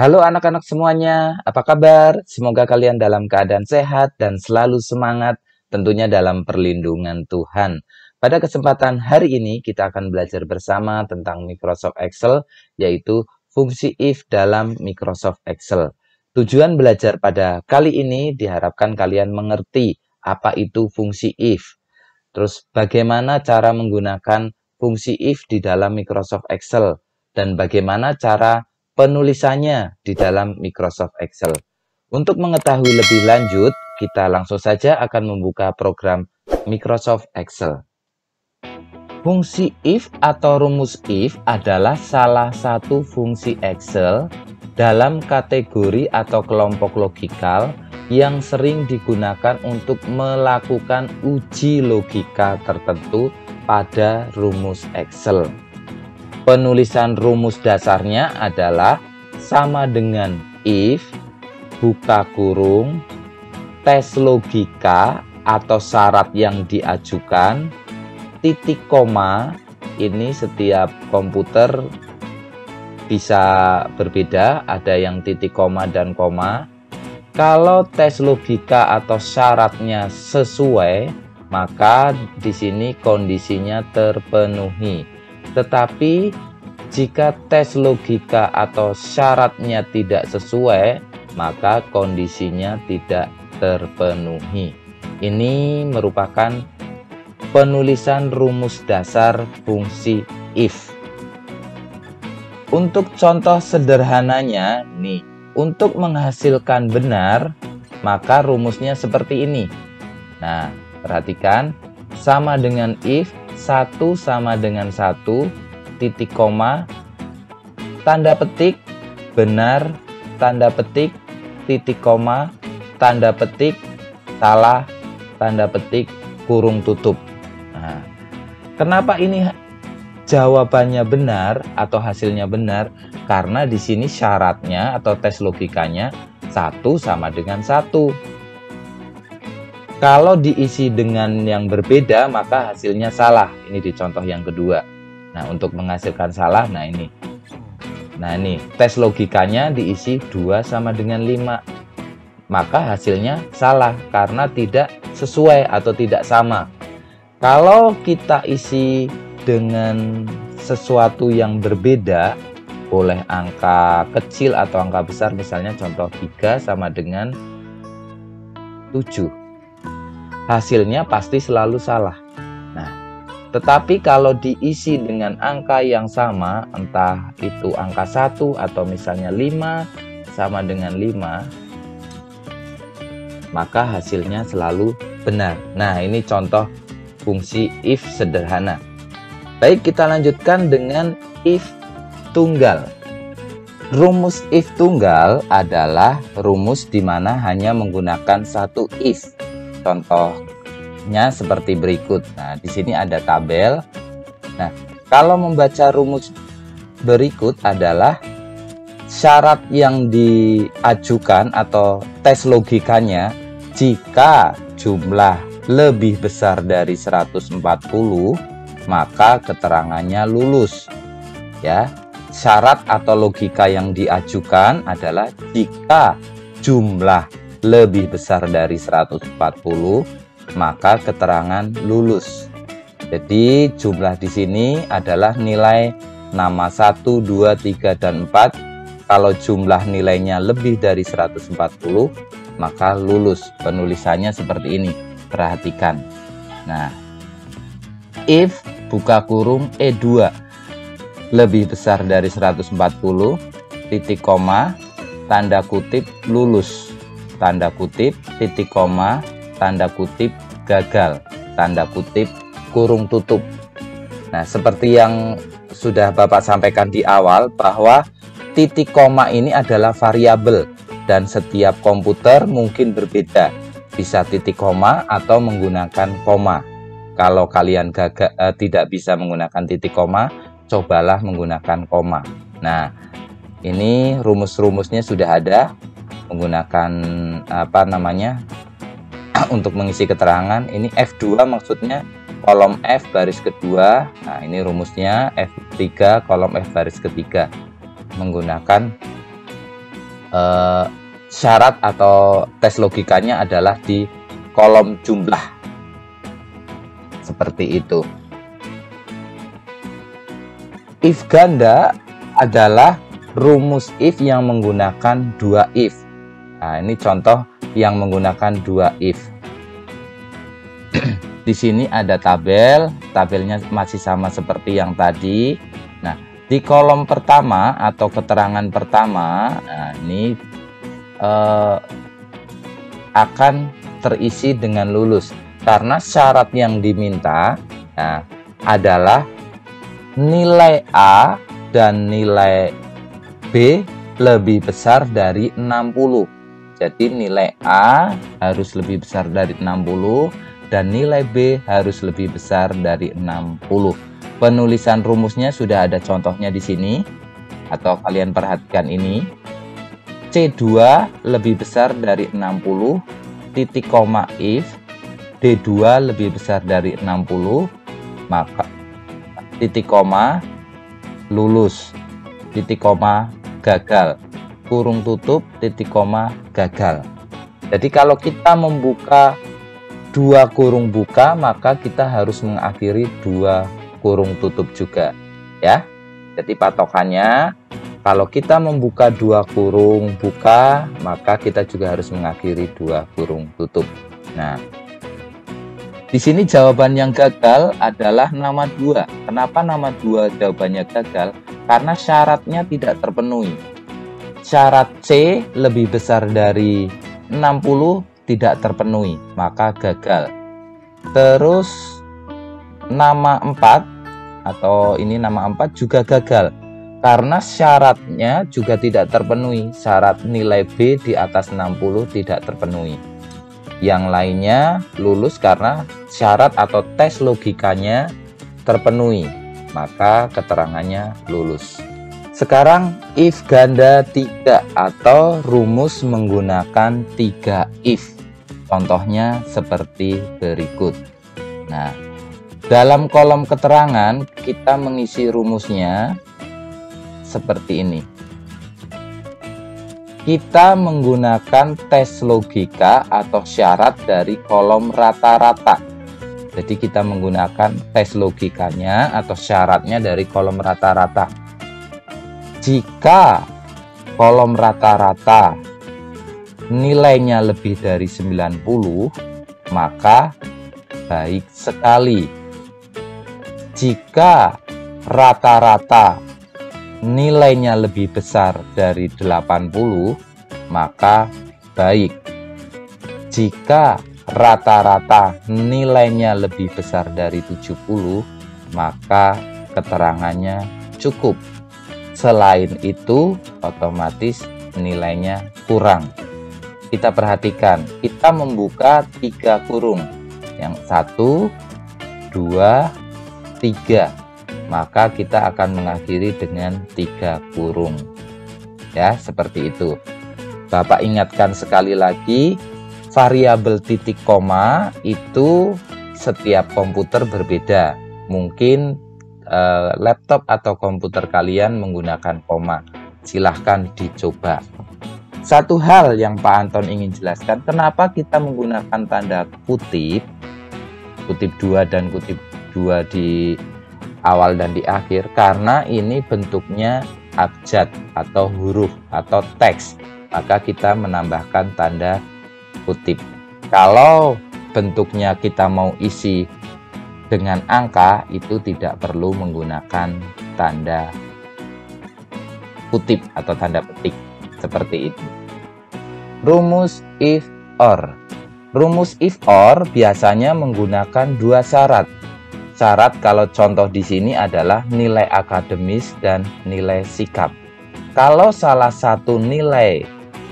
Halo anak-anak semuanya, apa kabar? Semoga kalian dalam keadaan sehat dan selalu semangat, tentunya dalam perlindungan Tuhan. Pada kesempatan hari ini, kita akan belajar bersama tentang Microsoft Excel, yaitu fungsi if dalam Microsoft Excel. Tujuan belajar pada kali ini diharapkan kalian mengerti apa itu fungsi if. Terus bagaimana cara menggunakan fungsi if di dalam Microsoft Excel, dan bagaimana cara penulisannya di dalam Microsoft Excel. Untuk mengetahui lebih lanjut, kita langsung saja akan membuka program Microsoft Excel. Fungsi if atau rumus if adalah salah satu fungsi Excel dalam kategori atau kelompok logikal yang sering digunakan untuk melakukan uji logika tertentu pada rumus Excel. Penulisan rumus dasarnya adalah sama dengan if, buka kurung, tes logika atau syarat yang diajukan, titik koma. Ini setiap komputer bisa berbeda, ada yang titik koma dan koma. Kalau tes logika atau syaratnya sesuai, maka di sini kondisinya terpenuhi. Tetapi jika tes logika atau syaratnya tidak sesuai, maka kondisinya tidak terpenuhi. Ini merupakan penulisan rumus dasar fungsi if. Untuk contoh sederhananya nih, untuk menghasilkan benar, maka rumusnya seperti ini. Nah, perhatikan, sama dengan if 1 sama dengan 1, titik koma, tanda petik, benar, tanda petik, titik koma, tanda petik, salah, tanda petik, kurung tutup. Nah, kenapa ini jawabannya benar atau hasilnya benar? Karena di sini syaratnya atau tes logikanya 1 sama dengan 1. Kalau diisi dengan yang berbeda, maka hasilnya salah. Ini di contoh yang kedua. Nah, untuk menghasilkan salah, nah ini. Nah, ini tes logikanya diisi 2 sama dengan 5. Maka hasilnya salah karena tidak sesuai atau tidak sama. Kalau kita isi dengan sesuatu yang berbeda, boleh angka kecil atau angka besar, misalnya contoh 3 sama dengan 7. Hasilnya pasti selalu salah. Nah, tetapi kalau diisi dengan angka yang sama, entah itu angka 1 atau misalnya 5 sama dengan 5, maka hasilnya selalu benar. Nah, ini contoh fungsi if sederhana. Baik, kita lanjutkan dengan if tunggal. Rumus if tunggal adalah rumus di mana hanya menggunakan satu if. Contohnya seperti berikut. Nah, di sini ada tabel. Nah, kalau membaca rumus berikut adalah syarat yang diajukan atau tes logikanya, jika jumlah lebih besar dari 140, maka keterangannya lulus. Ya, syarat atau logika yang diajukan adalah jika jumlah lebih besar dari 140, maka keterangan lulus. Jadi jumlah di sini adalah nilai nama 1, 2, 3, dan 4. Kalau jumlah nilainya lebih dari 140, maka lulus. Penulisannya seperti ini. Perhatikan. Nah, if buka kurung E2 lebih besar dari 140, titik koma, tanda kutip lulus, tanda kutip, titik koma, tanda kutip gagal, tanda kutip kurung tutup. Nah, seperti yang sudah Bapak sampaikan di awal, bahwa titik koma ini adalah variabel dan setiap komputer mungkin berbeda, bisa titik koma atau menggunakan koma. Kalau kalian tidak bisa menggunakan titik koma, cobalah menggunakan koma. Nah, ini rumus-rumusnya sudah ada, menggunakan untuk mengisi keterangan. Ini F2 maksudnya kolom F baris kedua. Nah, ini rumusnya F3 kolom F baris ketiga, menggunakan syarat atau tes logikanya adalah di kolom jumlah. Seperti itu. If ganda adalah rumus if yang menggunakan dua if. Nah, ini contoh yang menggunakan dua if. Di sini ada tabelnya masih sama seperti yang tadi. Nah, di kolom pertama atau keterangan pertama, nah ini akan terisi dengan lulus karena syarat yang diminta adalah nilai A dan nilai B lebih besar dari 60. Jadi nilai A harus lebih besar dari 60 dan nilai B harus lebih besar dari 60. Penulisan rumusnya sudah ada contohnya di sini, atau kalian perhatikan ini. C2 lebih besar dari 60, titik koma if D2 lebih besar dari 60, maka titik koma lulus, titik koma gagal, kurung tutup, titik koma gagal. Jadi kalau kita membuka dua kurung buka, maka kita harus mengakhiri dua kurung tutup juga, ya. Jadi patokannya, kalau kita membuka dua kurung buka, maka kita juga harus mengakhiri dua kurung tutup. Nah, di sini jawaban yang gagal adalah nama 2. Kenapa nama 2 jawabannya gagal? Karena syaratnya tidak terpenuhi. Syarat C lebih besar dari 60 tidak terpenuhi, maka gagal. Terus nama 4 atau ini nama 4 juga gagal karena syaratnya juga tidak terpenuhi. Syarat nilai B di atas 60 tidak terpenuhi. Yang lainnya lulus karena syarat atau tes logikanya terpenuhi, maka keterangannya lulus. Sekarang if ganda 3 atau rumus menggunakan 3 if. Contohnya seperti berikut. Nah, dalam kolom keterangan kita mengisi rumusnya seperti ini. Kita menggunakan tes logika atau syarat dari kolom rata-rata. Jadi kita menggunakan tes logikanya atau syaratnya dari kolom rata-rata. Jika kolom rata-rata nilainya lebih dari 90, maka baik sekali. Jika rata-rata nilainya lebih besar dari 80, maka baik. Jika rata-rata nilainya lebih besar dari 70, maka keterangannya cukup. Selain itu, otomatis nilainya kurang. Kita perhatikan, kita membuka 3 kurung. Yang 1, 2, 3. Maka kita akan mengakhiri dengan 3 kurung. Ya, seperti itu. Bapak ingatkan sekali lagi, variabel titik koma itu setiap komputer berbeda. Mungkin laptop atau komputer kalian menggunakan koma. Silahkan dicoba. Satu hal yang Pak Anton ingin jelaskan, kenapa kita menggunakan tanda kutip 2 dan kutip 2 di awal dan di akhir, karena ini bentuknya abjad atau huruf atau teks, maka kita menambahkan tanda kutip. Kalau bentuknya kita mau isi dengan angka, itu tidak perlu menggunakan tanda kutip atau tanda petik seperti itu. Rumus if or. Rumus if or biasanya menggunakan 2 syarat. Syarat kalau contoh di sini adalah nilai akademis dan nilai sikap. Kalau salah satu nilai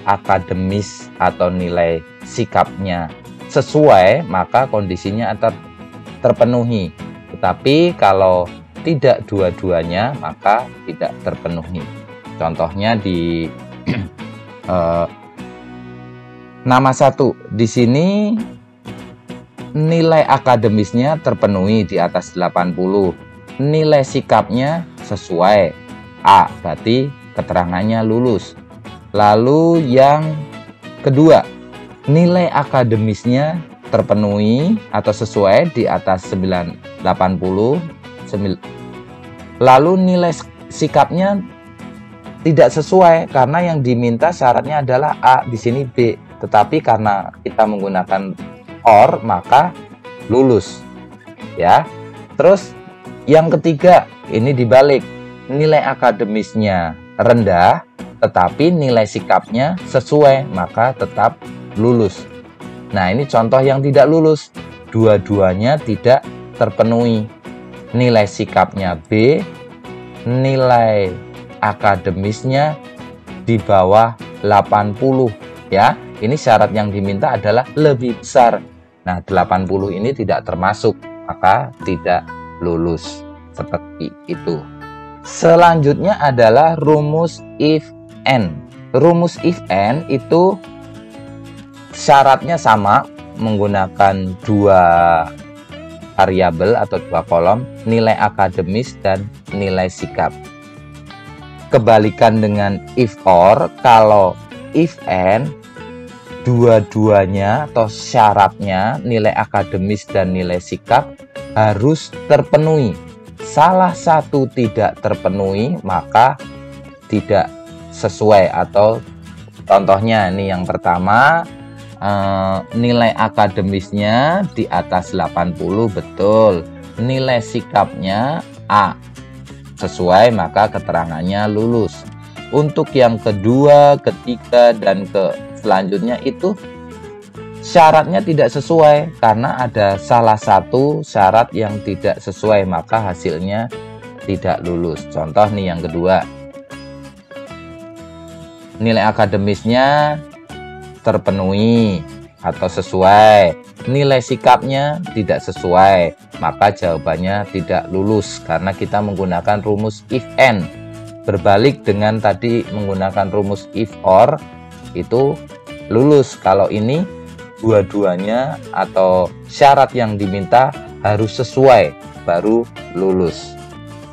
akademis atau nilai sikapnya sesuai, maka kondisinya terpenuhi. Tetapi kalau tidak dua-duanya, maka tidak terpenuhi. Contohnya di nama 1. Di sini nilai akademisnya terpenuhi di atas 80. Nilai sikapnya sesuai A, berarti keterangannya lulus. Lalu yang kedua, nilai akademisnya terpenuhi atau sesuai di atas 80. Lalu nilai sikapnya tidak sesuai karena yang diminta syaratnya adalah A, di sini B. Tetapi karena kita menggunakan OR maka lulus. Ya. Terus yang ketiga, ini dibalik. Nilai akademisnya rendah tetapi nilai sikapnya sesuai, maka tetap lulus. Nah, ini contoh yang tidak lulus. Dua-duanya tidak terpenuhi. Nilai sikapnya B, nilai akademisnya di bawah 80 ya. Ini syarat yang diminta adalah lebih besar. Nah, 80 ini tidak termasuk, maka tidak lulus. Seperti itu. Selanjutnya adalah rumus if and. Rumus if and itu syaratnya sama, menggunakan dua variabel atau dua kolom, nilai akademis dan nilai sikap. Kebalikan dengan if or, kalau if and dua-duanya atau syaratnya nilai akademis dan nilai sikap harus terpenuhi. Salah satu tidak terpenuhi maka tidak sesuai, atau contohnya ini yang pertama, nilai akademisnya di atas 80 betul, nilai sikapnya A sesuai, maka keterangannya lulus. Untuk yang kedua, ketiga, dan selanjutnya itu syaratnya tidak sesuai karena ada salah satu syarat yang tidak sesuai, maka hasilnya tidak lulus. Contoh nih yang kedua, nilai akademisnya terpenuhi atau sesuai, nilai sikapnya tidak sesuai, maka jawabannya tidak lulus karena kita menggunakan rumus if and. Berbalik dengan tadi menggunakan rumus if or, itu lulus. Kalau ini dua-duanya atau syarat yang diminta harus sesuai, baru lulus.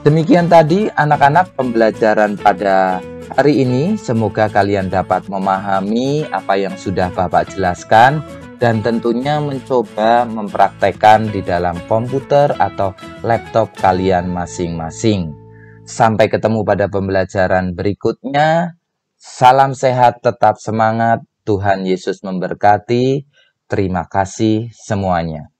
Demikian tadi anak-anak pembelajaran pada hari ini. Semoga kalian dapat memahami apa yang sudah Bapak jelaskan dan tentunya mencoba mempraktekkan di dalam komputer atau laptop kalian masing-masing. Sampai ketemu pada pembelajaran berikutnya. Salam sehat, tetap semangat. Tuhan Yesus memberkati. Terima kasih semuanya.